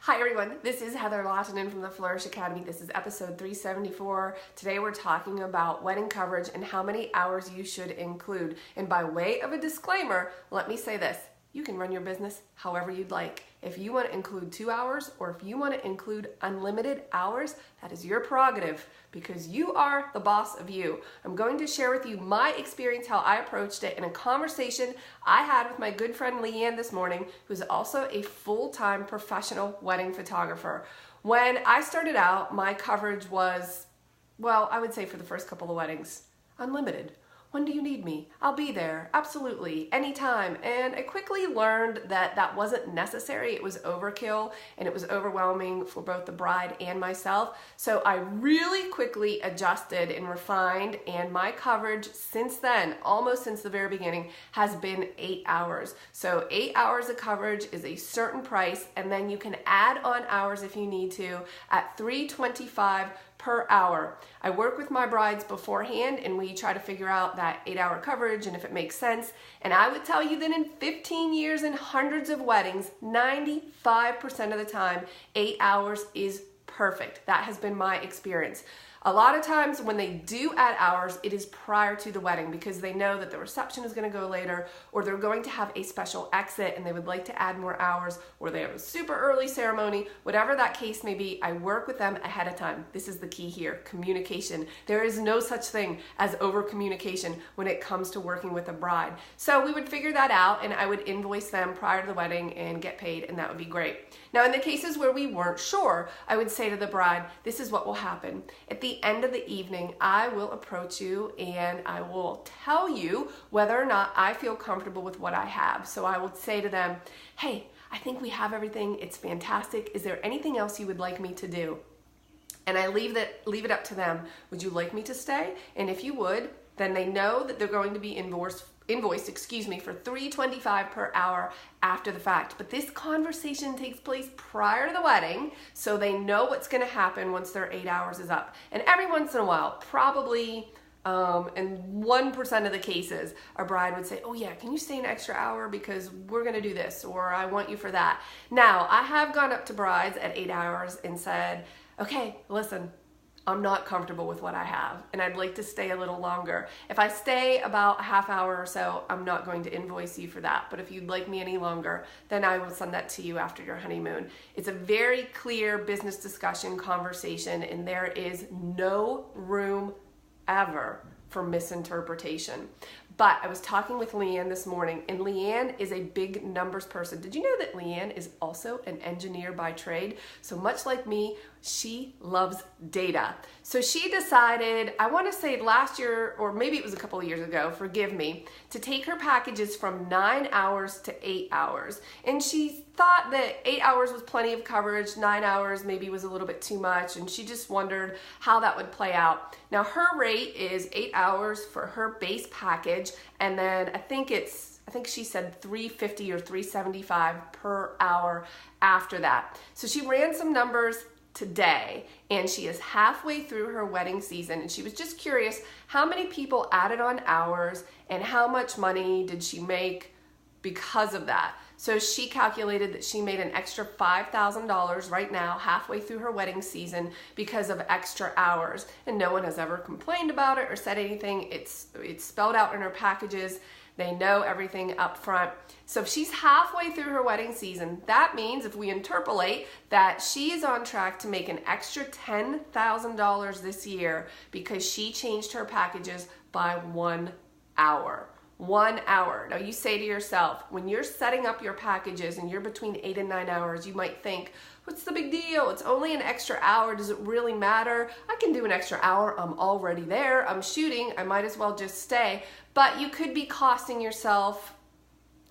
Hi everyone, this is Heather Lawton from the Flourish.Academy. This is episode 374. Today we're talking about wedding coverage and how many hours you should include. And by way of a disclaimer, let me say this. You can run your business however you'd like. If you want to include 2 hours or if you want to include unlimited hours, that is your prerogative because you are the boss of you. I'm going to share with you my experience, how I approached it in a conversation I had with my good friend Leanne this morning, who's also a full-time professional wedding photographer. When I started out, my coverage was, well, I would say for the first couple of weddings, unlimited. When do you need me? I'll be there, absolutely, anytime. And I quickly learned that that wasn't necessary. It was overkill and it was overwhelming for both the bride and myself. So I really quickly adjusted and refined, and my coverage since then, almost since the very beginning, has been 8 hours. So 8 hours of coverage is a certain price, and then you can add on hours if you need to at $325 per hour. I work with my brides beforehand and we try to figure out that 8-hour coverage and if it makes sense. And I would tell you that in 15 years and hundreds of weddings, 95% of the time, 8 hours is perfect. That has been my experience. A lot of times when they do add hours, it is prior to the wedding because they know that the reception is going to go later, or they're going to have a special exit and they would like to add more hours, or they have a super early ceremony. Whatever that case may be, I work with them ahead of time. This is the key here, communication. There is no such thing as over communication when it comes to working with a bride. So we would figure that out and I would invoice them prior to the wedding and get paid, and that would be great. Now in the cases where we weren't sure, I would say to the bride, this is what will happen. At the end of the evening, I will approach you and I will tell you whether or not I feel comfortable with what I have. So I will say to them, hey, I think we have everything. It's fantastic. Is there anything else you would like me to do? And I leave it up to them. Would you like me to stay? And if you would, then they know that they're going to be invoiced for $325 per hour after the fact. But this conversation takes place prior to the wedding, so they know what's going to happen once their 8 hours is up. And every once in a while, probably in 1% of the cases, a bride would say, oh yeah, can you stay an extra hour because we're going to do this, or I want you for that. Now, I have gone up to brides at 8 hours and said, okay, listen, I'm not comfortable with what I have and I'd like to stay a little longer. If I stay about a half hour or so, I'm not going to invoice you for that. But if you'd like me any longer, then I will send that to you after your honeymoon. It's a very clear business discussion conversation, and there is no room ever for misinterpretation. But I was talking with Leanne this morning, and Leanne is a big numbers person. Did you know that Leanne is also an engineer by trade? So much like me, she loves data. So she decided, I want to say last year, or maybe it was a couple of years ago, forgive me, to take her packages from 9 hours to 8 hours. And she thought that 8 hours was plenty of coverage, 9 hours maybe was a little bit too much, and she just wondered how that would play out. Now her rate is 8 hours for her base package, and then I think she said $350 or $375 per hour after that. So she ran some numbers today, and she is halfway through her wedding season, and she was just curious how many people added on hours and how much money did she make because of that. So she calculated that she made an extra $5,000 right now, halfway through her wedding season, because of extra hours. And no one has ever complained about it or said anything. It's spelled out in her packages. They know everything up front. So if she's halfway through her wedding season, that means if we interpolate that she is on track to make an extra $10,000 this year because she changed her packages by 1 hour. 1 hour. Now you say to yourself, when you're setting up your packages and you're between 8 and 9 hours, you might think, what's the big deal? It's only an extra hour. Does it really matter? I can do an extra hour. I'm already there. I'm shooting. I might as well just stay. But you could be costing yourself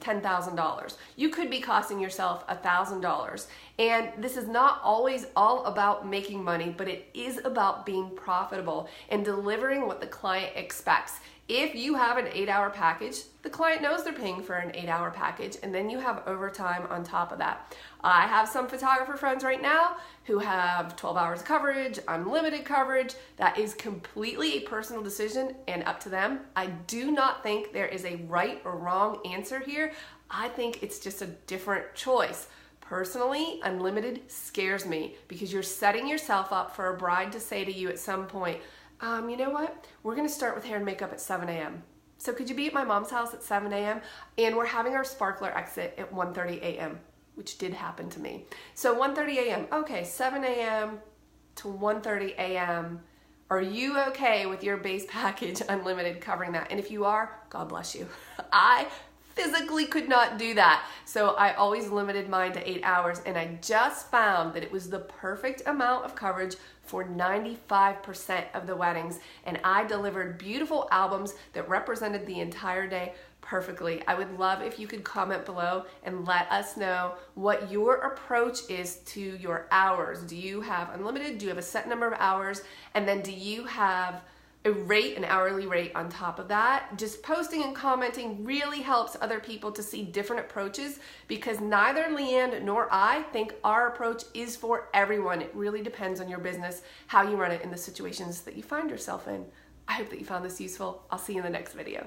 $10,000. You could be costing yourself $1,000. And this is not always all about making money, but it is about being profitable and delivering what the client expects. If you have an 8-hour package, the client knows they're paying for an 8-hour package, and then you have overtime on top of that. I have some photographer friends right now who have 12 hours of coverage, unlimited coverage. That is completely a personal decision and up to them. I do not think there is a right or wrong answer here. I think it's just a different choice. Personally, unlimited scares me because you're setting yourself up for a bride to say to you at some point, you know what? We're going to start with hair and makeup at 7 a.m. So could you be at my mom's house at 7 a.m.? And we're having our sparkler exit at 1:30 a.m., which did happen to me. So 1:30 a.m. Okay, 7 a.m. to 1:30 a.m. Are you okay with your base package unlimited covering that? And if you are, God bless you. I physically could not do that. So I always limited mine to 8 hours, and I just found that it was the perfect amount of coverage for 95% of the weddings, and I delivered beautiful albums that represented the entire day perfectly. I would love if you could comment below and let us know what your approach is to your hours. Do you have unlimited? Do you have a set number of hours? And then do you have a rate, an hourly rate on top of that? Just posting and commenting really helps other people to see different approaches, because neither Leanne nor I think our approach is for everyone. It really depends on your business, how you run it, in the situations that you find yourself in. I hope that you found this useful. I'll see you in the next video.